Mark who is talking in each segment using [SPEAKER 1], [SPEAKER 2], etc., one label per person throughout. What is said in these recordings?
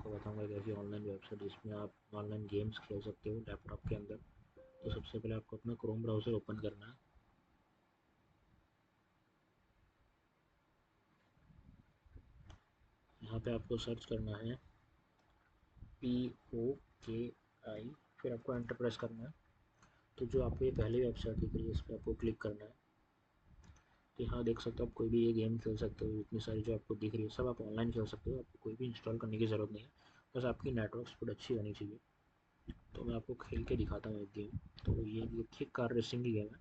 [SPEAKER 1] आपको बताऊंगा एक ऐसी ऑनलाइन वेबसाइट जिसमें आप ऑनलाइन गेम्स खेल सकते हो लैपटॉप के अंदर। तो सबसे पहले आपको अपना क्रोम ब्राउज़र ओपन करना है। यहाँ पे आपको सर्च करना है POKI, फिर आपको एंटर प्रेस करना है। तो जो आपको ये पहली वेबसाइट दिख रही है इस पर आपको क्लिक करना है। तो यहाँ देख सकते हो आप कोई भी ये गेम खेल सकते हो। इतनी सारी जो आपको दिख रही है सब आप ऑनलाइन खेल सकते हो, आपको कोई भी इंस्टॉल करने की ज़रूरत नहीं है, बस आपकी नेटवर्क स्पीड अच्छी होनी चाहिए। तो मैं आपको खेल के दिखाता हूँ एक गेम। तो ये देखिए कार रेसिंग की गेम है,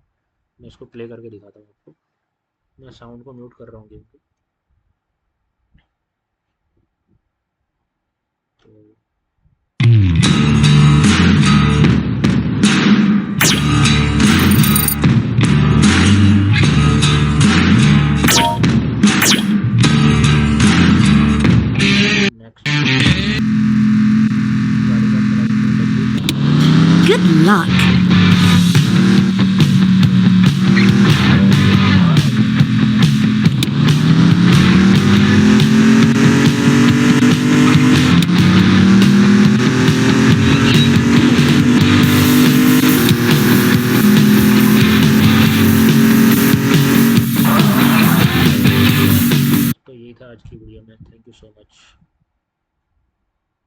[SPEAKER 1] मैं इसको प्ले करके दिखाता हूँ आपको। मैं साउंड को म्यूट कर रहा हूँ गेम को। तो नेक्स्ट गाड़ी का चला
[SPEAKER 2] Good luck.